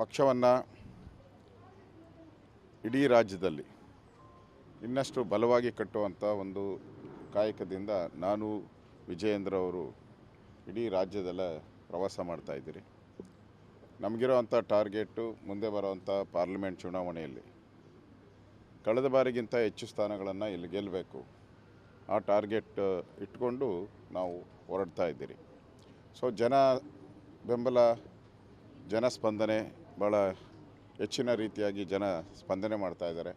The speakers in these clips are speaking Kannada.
ಪಕ್ಷವನ್ನು ಇಡೀ ರಾಜ್ಯದಲ್ಲಿ ಇನ್ನಷ್ಟು ಬಲವಾಗಿ ಕಟ್ಟುವಂಥ ಒಂದು ಕಾಯಕದಿಂದ ನಾನು ವಿಜಯೇಂದ್ರ ಅವರು ಇಡೀ ರಾಜ್ಯದಲ್ಲೇ ಪ್ರವಾಸ ಮಾಡ್ತಾಯಿದ್ದೀರಿ. ನಮಗಿರೋವಂಥ ಟಾರ್ಗೆಟು ಮುಂದೆ ಬರೋವಂಥ ಪಾರ್ಲಿಮೆಂಟ್ ಚುನಾವಣೆಯಲ್ಲಿ ಕಳೆದ ಬಾರಿಗಿಂತ ಹೆಚ್ಚು ಸ್ಥಾನಗಳನ್ನು ಇಲ್ಲಿ ಗೆಲ್ಲಬೇಕು. ಆ ಟಾರ್ಗೆಟ್ ಇಟ್ಕೊಂಡು ನಾವು ಹೊರಡ್ತಾ ಇದ್ದೀರಿ. ಸೊ ಜನ ಬೆಂಬಲ, ಜನ ಸ್ಪಂದನೆ ಭಾಳ ಹೆಚ್ಚಿನ ರೀತಿಯಾಗಿ ಜನ ಸ್ಪಂದನೆ ಮಾಡ್ತಾ ಇದ್ದಾರೆ.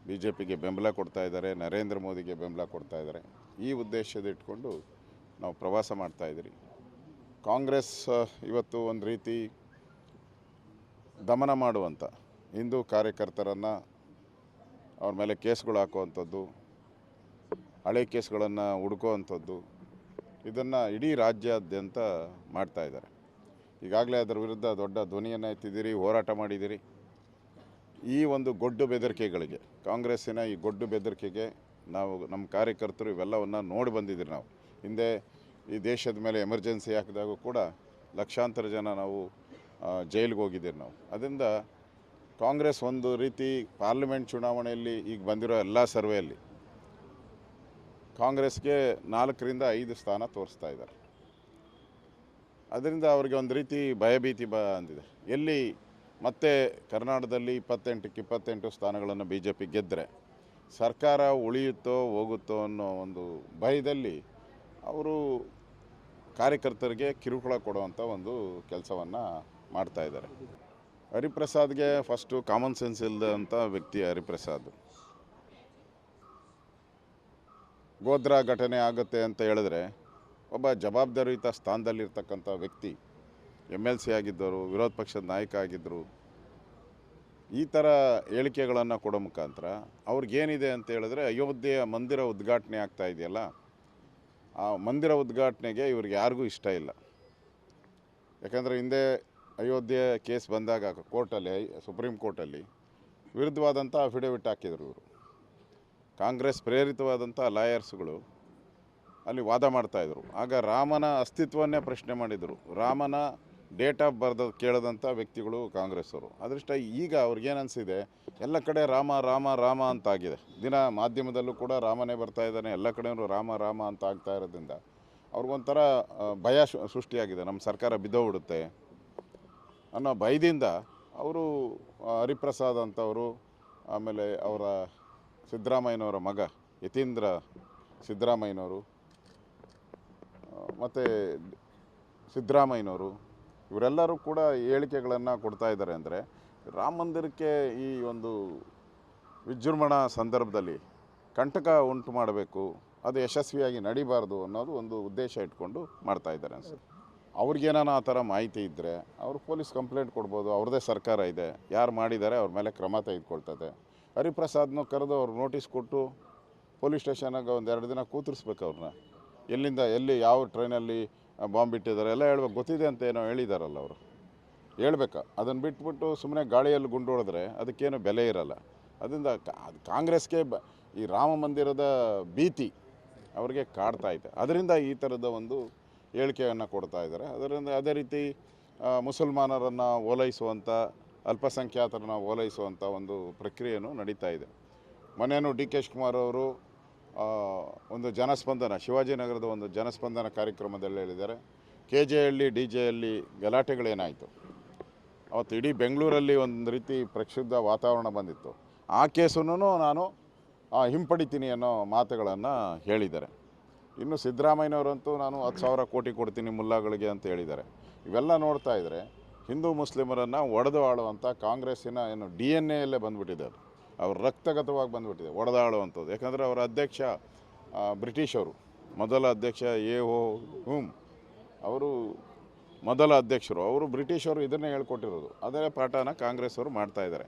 ಬಿ ಜೆ ಪಿಗೆ ಬೆಂಬಲ ಕೊಡ್ತಾ ಇದ್ದಾರೆ, ನರೇಂದ್ರ ಮೋದಿಗೆ ಬೆಂಬಲ ಕೊಡ್ತಾ ಇದ್ದಾರೆ. ಈ ಉದ್ದೇಶದ ಇಟ್ಕೊಂಡು ನಾವು ಪ್ರವಾಸ ಮಾಡ್ತಾಯಿದ್ದೀರಿ. ಕಾಂಗ್ರೆಸ್ ಇವತ್ತು ಒಂದು ರೀತಿ ದಮನ ಮಾಡುವಂಥ ಹಿಂದೂ ಕಾರ್ಯಕರ್ತರನ್ನು ಅವ್ರ ಮೇಲೆ ಕೇಸ್ಗಳು ಹಾಕುವಂಥದ್ದು, ಹಳೆ ಕೇಸ್ಗಳನ್ನು ಹುಡುಕುವಂಥದ್ದು, ಇದನ್ನು ಇಡೀ ರಾಜ್ಯಾದ್ಯಂತ ಮಾಡ್ತಾಯಿದ್ದಾರೆ. ಈಗಾಗಲೇ ಅದರ ವಿರುದ್ಧ ದೊಡ್ಡ ಧ್ವನಿಯನ್ನು ಎತ್ತಿದ್ದೀರಿ, ಹೋರಾಟ ಮಾಡಿದ್ದೀರಿ. ಈ ಒಂದು ಗೊಡ್ಡು ಬೆದರಿಕೆಗಳಿಗೆ, ಕಾಂಗ್ರೆಸ್ಸಿನ ಈ ಗೊಡ್ಡು ಬೆದರಿಕೆಗೆ ನಾವು ನಮ್ಮ ಕಾರ್ಯಕರ್ತರು ಇವೆಲ್ಲವನ್ನು ನೋಡಿ ಬಂದಿದ್ದೀರಿ. ನಾವು ಹಿಂದೆ ಈ ದೇಶದ ಮೇಲೆ ಎಮರ್ಜೆನ್ಸಿ ಹಾಕಿದಾಗ ಕೂಡ ಲಕ್ಷಾಂತರ ಜನ ನಾವು ಜೈಲಿಗೆ ಹೋಗಿದ್ದೀರಿ ನಾವು. ಅದರಿಂದ ಕಾಂಗ್ರೆಸ್ ಒಂದು ರೀತಿ ಪಾರ್ಲಿಮೆಂಟ್ ಚುನಾವಣೆಯಲ್ಲಿ ಈಗ ಬಂದಿರೋ ಎಲ್ಲ ಸರ್ವೆಯಲ್ಲಿ ಕಾಂಗ್ರೆಸ್ಗೆ 4ರಿಂದ 5 ಸ್ಥಾನ ತೋರಿಸ್ತಾ ಇದ್ದಾರೆ. ಅದರಿಂದ ಅವರಿಗೆ ಒಂದು ರೀತಿ ಭಯಭೀತಿ ಅಂದಿದೆ. ಎಲ್ಲಿ ಮತ್ತೆ ಕರ್ನಾಟಕದಲ್ಲಿ 28ಕ್ಕೆ 28 ಸ್ಥಾನಗಳನ್ನು ಬಿ ಜೆ ಪಿ ಗೆದ್ದರೆ ಸರ್ಕಾರ ಉಳಿಯುತ್ತೋ ಹೋಗುತ್ತೋ ಅನ್ನೋ ಒಂದು ಭಯದಲ್ಲಿ ಅವರು ಕಾರ್ಯಕರ್ತರಿಗೆ ಕಿರುಕುಳ ಕೊಡುವಂಥ ಒಂದು ಕೆಲಸವನ್ನು ಮಾಡ್ತಾಯಿದ್ದಾರೆ. ಹರಿಪ್ರಸಾದ್ಗೆ ಫಸ್ಟು ಕಾಮನ್ ಸೆನ್ಸ್ ಇಲ್ಲದಂಥ ವ್ಯಕ್ತಿ ಹರಿಪ್ರಸಾದ್. ಗೋಧ್ರಾ ಘಟನೆ ಆಗುತ್ತೆ ಅಂತ ಹೇಳಿದ್ರೆ ಒಬ್ಬ ಜವಾಬ್ದಾರಿಯುತ ಸ್ಥಾನದಲ್ಲಿರ್ತಕ್ಕಂಥ ವ್ಯಕ್ತಿ, MLC ಆಗಿದ್ದರು, ವಿರೋಧ ಪಕ್ಷದ ನಾಯಕ ಆಗಿದ್ದರು. ಈ ಥರ ಹೇಳಿಕೆಗಳನ್ನು ಕೊಡೋ ಮುಖಾಂತರ ಅವ್ರಿಗೇನಿದೆ ಅಂತ ಹೇಳಿದ್ರೆ ಅಯೋಧ್ಯೆಯ ಮಂದಿರ ಉದ್ಘಾಟನೆ ಆಗ್ತಾ ಇದೆಯಲ್ಲ, ಆ ಮಂದಿರ ಉದ್ಘಾಟನೆಗೆ ಇವ್ರಿಗೆ ಯಾರಿಗೂ ಇಷ್ಟ ಇಲ್ಲ. ಯಾಕಂದರೆ ಹಿಂದೆ ಅಯೋಧ್ಯೆ ಕೇಸ್ ಬಂದಾಗ ಕೋರ್ಟಲ್ಲಿ, ಸುಪ್ರೀಂ ಕೋರ್ಟಲ್ಲಿ ವಿರುದ್ಧವಾದಂಥ ಅಫಿಡವಿಟ್ ಹಾಕಿದರು ಇವರು. ಕಾಂಗ್ರೆಸ್ ಪ್ರೇರಿತವಾದಂಥ ಲಾಯರ್ಸ್ಗಳು ಅಲ್ಲಿ ವಾದ ಮಾಡ್ತಾಯಿದ್ರು. ಆಗ ರಾಮನ ಅಸ್ತಿತ್ವವನ್ನೇ ಪ್ರಶ್ನೆ ಮಾಡಿದರು. ರಾಮನ ಡೇಟ್ ಆಫ್ ಬರ್ತ್ ಕೇಳದಂಥ ವ್ಯಕ್ತಿಗಳು ಕಾಂಗ್ರೆಸ್ ಅವರು. ಅದೃಷ್ಟ ಈಗ ಅವ್ರಿಗೇನು ಅನಿಸಿದೆ, ಎಲ್ಲ ಕಡೆ ರಾಮ ರಾಮ ರಾಮ ಅಂತಾಗಿದೆ. ದಿನ ಮಾಧ್ಯಮದಲ್ಲೂ ಕೂಡ ರಾಮನೇ ಬರ್ತಾ ಇದ್ದಾನೆ, ಎಲ್ಲ ಕಡೆಯೂ ರಾಮ ರಾಮ ಅಂತ ಆಗ್ತಾ ಇರೋದ್ರಿಂದ ಅವ್ರಿಗೊಂಥರ ಭಯ ಸೃಷ್ಟಿಯಾಗಿದೆ. ನಮ್ಮ ಸರ್ಕಾರ ಬಿದ್ದೋಗ್ಬಿಡುತ್ತೆ ಅನ್ನೋ ಭಯದಿಂದ ಅವರು ಹರಿಪ್ರಸಾದ್ ಅಂತವರು, ಆಮೇಲೆ ಅವರ ಸಿದ್ದರಾಮಯ್ಯನವರ ಮಗ ಯತೀಂದ್ರ ಸಿದ್ದರಾಮಯ್ಯನವರು ಮತ್ತು ಸಿದ್ದರಾಮಯ್ಯನವರು ಇವರೆಲ್ಲರೂ ಕೂಡ ಹೇಳಿಕೆಗಳನ್ನು ಕೊಡ್ತಾ ಇದ್ದಾರೆ. ಅಂದರೆ ರಾಮ ಮಂದಿರಕ್ಕೆ ಈ ಒಂದು ವಿಜೃಂಭಣಾ ಸಂದರ್ಭದಲ್ಲಿ ಕಂಟಕ ಉಂಟು ಮಾಡಬೇಕು, ಅದು ಯಶಸ್ವಿಯಾಗಿ ನಡಿಬಾರ್ದು ಅನ್ನೋದು ಒಂದು ಉದ್ದೇಶ ಇಟ್ಕೊಂಡು ಮಾಡ್ತಾಯಿದ್ದಾರೆ ಅನ್ಸುತ್ತೆ. ಅವ್ರಿಗೇನಾನ ಆ ಥರ ಮಾಹಿತಿ ಇದ್ದರೆ ಅವರು ಪೊಲೀಸ್ ಕಂಪ್ಲೇಂಟ್ ಕೊಡ್ಬೋದು. ಅವ್ರದ್ದೇ ಸರ್ಕಾರ ಇದೆ, ಯಾರು ಮಾಡಿದ್ದಾರೆ ಅವ್ರ ಮೇಲೆ ಕ್ರಮ ತೆಗೆದುಕೊಳ್ತದೆ. ಹರಿಪ್ರಸಾದ್ನೂ ಕರೆದು ಅವ್ರು ನೋಟಿಸ್ ಕೊಟ್ಟು ಪೊಲೀಸ್ ಸ್ಟೇಷನಾಗ ಒಂದು 2 ದಿನ ಕೂತಿರ್ಸ್ಬೇಕು ಅವ್ರನ್ನ. ಎಲ್ಲಿಂದ ಎಲ್ಲಿ ಯಾವ ಟ್ರೈನಲ್ಲಿ ಬಾಂಬ್ ಇಟ್ಟಿದ್ದಾರೆ ಎಲ್ಲ ಹೇಳ್ಬೇಕು. ಗೊತ್ತಿದೆ ಅಂತ ಏನೋ ಹೇಳಿದಾರಲ್ಲ ಅವರು, ಹೇಳ್ಬೇಕು. ಅದನ್ನು ಬಿಟ್ಬಿಟ್ಟು ಸುಮ್ಮನೆ ಗಾಳಿಯಲ್ಲಿ ಗುಂಡು ಹೊಡೆದ್ರೆ ಅದಕ್ಕೇನು ಬೆಲೆ ಇರಲ್ಲ. ಅದರಿಂದ ಕಾಂಗ್ರೆಸ್ಗೆ ಈ ರಾಮ ಮಂದಿರದ ಭೀತಿ ಅವ್ರಿಗೆ ಕಾಡ್ತಾ ಇದೆ. ಅದರಿಂದ ಈ ಥರದ ಒಂದು ಹೇಳಿಕೆಯನ್ನು ಕೊಡ್ತಾ ಇದ್ದಾರೆ. ಅದರಿಂದ ಅದೇ ರೀತಿ ಮುಸಲ್ಮಾನರನ್ನು ಓಲೈಸುವಂಥ, ಅಲ್ಪಸಂಖ್ಯಾತರನ್ನು ಓಲೈಸುವಂಥ ಒಂದು ಪ್ರಕ್ರಿಯೆಯೂ ನಡೀತಾ ಇದೆ. ಮೊನ್ನೆನೂ ಡಿ ಕೆ ಶಿವಕುಮಾರ್ ಅವರು ಒಂದು ಜನಸ್ಪಂದನ, ಶಿವಾಜಿನಗರದ ಒಂದು ಜನಸ್ಪಂದನ ಕಾರ್ಯಕ್ರಮದಲ್ಲಿ ಹೇಳಿದ್ದಾರೆ, KJ ಹಳ್ಳಿ DJ ಹಳ್ಳಿ ಗಲಾಟೆಗಳೇನಾಯಿತು ಅವತ್ತು ಇಡೀ ಬೆಂಗಳೂರಲ್ಲಿ ಒಂದು ರೀತಿ ಪ್ರಕ್ಷುಬ್ಧ ವಾತಾವರಣ ಬಂದಿತ್ತು. ಆ ಕೇಸನ್ನು ನಾನು ಹಿಂಪಡಿತೀನಿ ಅನ್ನೋ ಮಾತುಗಳನ್ನು ಹೇಳಿದ್ದಾರೆ. ಇನ್ನು ಸಿದ್ದರಾಮಯ್ಯನವರಂತೂ ನಾನು 10,000 ಕೋಟಿ ಕೊಡ್ತೀನಿ ಮುಲ್ಲಾಗಳಿಗೆ ಅಂತ ಹೇಳಿದ್ದಾರೆ. ಇವೆಲ್ಲ ನೋಡ್ತಾ ಇದ್ದರೆ ಹಿಂದೂ ಮುಸ್ಲಿಮರನ್ನು ಒಡೆದು ಆಳುವಂಥ ಕಾಂಗ್ರೆಸ್ಸಿನ ಏನು DNA ಬಂದುಬಿಟ್ಟಿದೆ. ಅದು ಅವ್ರ ರಕ್ತಗತವಾಗಿ ಬಂದುಬಿಟ್ಟಿದೆ ಒಡೆದಾಳುವಂಥದ್ದು. ಯಾಕಂದರೆ ಅವರ ಅಧ್ಯಕ್ಷ ಬ್ರಿಟಿಷರು, ಮೊದಲ ಅಧ್ಯಕ್ಷ ಹುಮ್ ಅವರು ಮೊದಲ ಅಧ್ಯಕ್ಷರು, ಅವರು ಬ್ರಿಟಿಷರು ಇದನ್ನೇ ಹೇಳ್ಕೊಟ್ಟಿರೋದು. ಅದೇ ಪಾಠನ ಕಾಂಗ್ರೆಸ್ ಅವರು ಮಾಡ್ತಾಯಿದ್ದಾರೆ.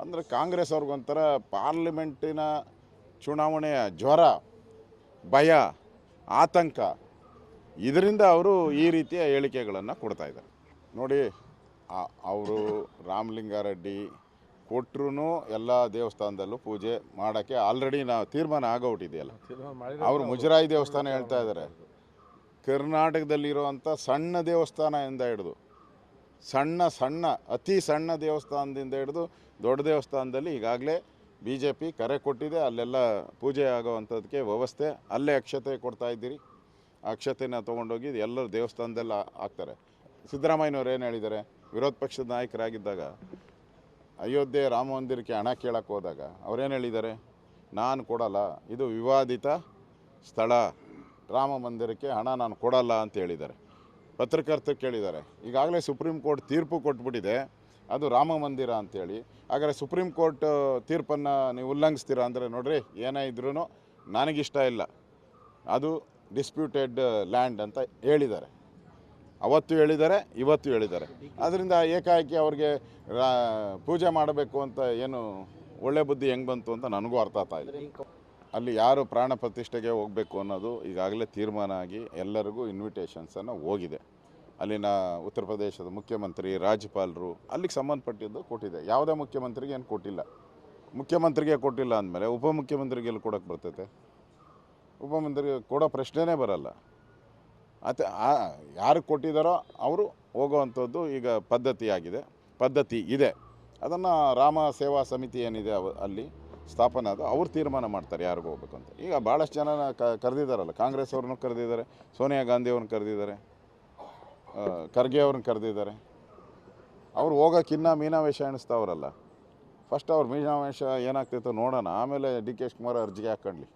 ಅಂದರೆ ಕಾಂಗ್ರೆಸ್ ಅವ್ರಿಗೊಂಥರ ಪಾರ್ಲಿಮೆಂಟಿನ ಚುನಾವಣೆಯ ಜ್ವರ, ಭಯ, ಆತಂಕ, ಇದರಿಂದ ಅವರು ಈ ರೀತಿಯ ಹೇಳಿಕೆಗಳನ್ನು ಕೊಡ್ತಾಯಿದ್ದಾರೆ. ನೋಡಿ, ಅವರು ರಾಮಲಿಂಗಾರೆಡ್ಡಿ ಕೊಟ್ಟರು ಎಲ್ಲ ದೇವಸ್ಥಾನದಲ್ಲೂ ಪೂಜೆ ಮಾಡೋಕ್ಕೆ ಆಲ್ರೆಡಿ ನಾವು ತೀರ್ಮಾನ ಆಗೋಗ್ಬಿಟ್ಟಿದೆಯಲ್ಲ. ಅವರು ಮುಜರಾಯಿ ದೇವಸ್ಥಾನ ಹೇಳ್ತಾ ಇದ್ದಾರೆ. ಕರ್ನಾಟಕದಲ್ಲಿರುವಂಥ ಸಣ್ಣ ದೇವಸ್ಥಾನದಿಂದ ಹಿಡಿದು ಸಣ್ಣ ಸಣ್ಣ ಅತಿ ಸಣ್ಣ ದೇವಸ್ಥಾನದಿಂದ ಹಿಡಿದು ದೊಡ್ಡ ದೇವಸ್ಥಾನದಲ್ಲಿ ಈಗಾಗಲೇ ಬಿ ಜೆ ಪಿ ಕರೆ ಕೊಟ್ಟಿದೆ. ಅಲ್ಲೆಲ್ಲ ಪೂಜೆ ಆಗೋವಂಥದ್ದಕ್ಕೆ ವ್ಯವಸ್ಥೆ, ಅಲ್ಲೇ ಅಕ್ಷತೆ ಕೊಡ್ತಾ ಇದ್ದೀರಿ. ಆ ಅಕ್ಷತೆನ ತೊಗೊಂಡೋಗಿ ಎಲ್ಲರೂ ದೇವಸ್ಥಾನದಲ್ಲಿ ಹಾಕ್ತಾರೆ. ಸಿದ್ದರಾಮಯ್ಯನವ್ರು ಏನು ಹೇಳಿದ್ದಾರೆ, ವಿರೋಧ ಪಕ್ಷದ ನಾಯಕರಾಗಿದ್ದಾಗ ಅಯೋಧ್ಯೆ ರಾಮ ಮಂದಿರಕ್ಕೆ ಹಣ ಕೇಳಕ್ಕೆ ಹೋದಾಗ ಅವ್ರೇನು ಹೇಳಿದ್ದಾರೆ, ನಾನು ಕೊಡಲ್ಲ, ಇದು ವಿವಾದಿತ ಸ್ಥಳ, ರಾಮ ಮಂದಿರಕ್ಕೆ ಹಣ ನಾನು ಕೊಡಲ್ಲ ಅಂತ ಹೇಳಿದ್ದಾರೆ. ಪತ್ರಕರ್ತರು ಕೇಳಿದ್ದಾರೆ, ಈಗಾಗಲೇ ಸುಪ್ರೀಂ ಕೋರ್ಟ್ ತೀರ್ಪು ಕೊಟ್ಬಿಟ್ಟಿದೆ, ಅದು ರಾಮ ಮಂದಿರ ಅಂಥೇಳಿ. ಹಾಗಾದರೆ ಸುಪ್ರೀಂ ಕೋರ್ಟ್ ತೀರ್ಪನ್ನು ನೀವು ಉಲ್ಲಂಘಿಸ್ತೀರಾ ಅಂದರೆ, ನೋಡ್ರಿ ಏನೇ ಇದ್ರೂ ನನಗಿಷ್ಟ ಇಲ್ಲ, ಅದು ಡಿಸ್ಪ್ಯೂಟೆಡ್ ಲ್ಯಾಂಡ್ ಅಂತ ಹೇಳಿದ್ದಾರೆ. ಅವತ್ತು ಹೇಳಿದ್ದಾರೆ, ಇವತ್ತು ಹೇಳಿದ್ದಾರೆ. ಆದ್ದರಿಂದ ಏಕಾಏಕಿ ಅವ್ರಿಗೆ ಪೂಜೆ ಮಾಡಬೇಕು ಅಂತ ಏನು ಒಳ್ಳೆ ಬುದ್ಧಿ ಹೆಂಗೆ ಬಂತು ಅಂತ ನನಗೂ ಅರ್ಥ ಆಗ್ತಾ ಇದೆ. ಅಲ್ಲಿ ಯಾರು ಪ್ರಾಣ ಪ್ರತಿಷ್ಠೆಗೆ ಹೋಗಬೇಕು ಅನ್ನೋದು ಈಗಾಗಲೇ ತೀರ್ಮಾನ ಆಗಿ ಎಲ್ಲರಿಗೂ ಇನ್ವಿಟೇಷನ್ಸನ್ನು ಹೋಗಿದೆ. ಅಲ್ಲಿನ ಉತ್ತರ ಪ್ರದೇಶದ ಮುಖ್ಯಮಂತ್ರಿ, ರಾಜ್ಯಪಾಲರು ಅಲ್ಲಿಗೆ ಸಂಬಂಧಪಟ್ಟಿದ್ದು ಕೊಟ್ಟಿದೆ. ಯಾವುದೇ ಮುಖ್ಯಮಂತ್ರಿಗೆ ಏನು ಕೊಟ್ಟಿಲ್ಲ. ಮುಖ್ಯಮಂತ್ರಿಗೆ ಕೊಟ್ಟಿಲ್ಲ ಅಂದಮೇಲೆ ಉಪಮುಖ್ಯಮಂತ್ರಿಗೆ ಎಲ್ಲಿ ಕೊಡೋಕ್ಕೆ ಬರ್ತೈತೆ? ಉಪಮಂತ್ರಿಗೆ ಕೊಡೋ ಪ್ರಶ್ನೆನೇ ಬರಲ್ಲ. ಯಾರು ಕೊಟ್ಟಿದ್ದಾರೋ ಅವರು ಹೋಗೋವಂಥದ್ದು ಈಗ ಪದ್ಧತಿ ಇದೆ. ಅದನ್ನು ರಾಮ ಸೇವಾ ಸಮಿತಿ ಏನಿದೆ ಅಲ್ಲಿ ಸ್ಥಾಪನೆ ಅದು ಅವ್ರು ತೀರ್ಮಾನ ಮಾಡ್ತಾರೆ ಯಾರಿಗೂ ಹೋಗ್ಬೇಕು ಅಂತ. ಈಗ ಭಾಳಷ್ಟು ಜನ ಕರೆದಿದ್ದಾರಲ್ಲ, ಕಾಂಗ್ರೆಸ್ ಅವ್ರನ್ನೂ ಕರೆದಿದ್ದಾರೆ, ಸೋನಿಯಾ ಗಾಂಧಿ ಅವ್ರನ್ನ ಕರೆದಿದ್ದಾರೆ, ಖರ್ಗೆ ಅವ್ರನ್ನ ಕರೆದಿದ್ದಾರೆ. ಅವ್ರು ಹೋಗೋಕ್ಕಿನ್ನ ಮೀನಾವೇಶ ಎಣಿಸ್ತಾವ್ರಲ್ಲ. ಫಸ್ಟ್ ಅವ್ರು ಮೀನಾವೇಶ ಏನಾಗ್ತೈತೋ ನೋಡೋಣ, ಆಮೇಲೆ ಡಿ ಕೆ ಶಿವಕುಮಾರ್ ಅರ್ಜಿಗೆ ಹಾಕ್ಕೊಳ್ಳಿ.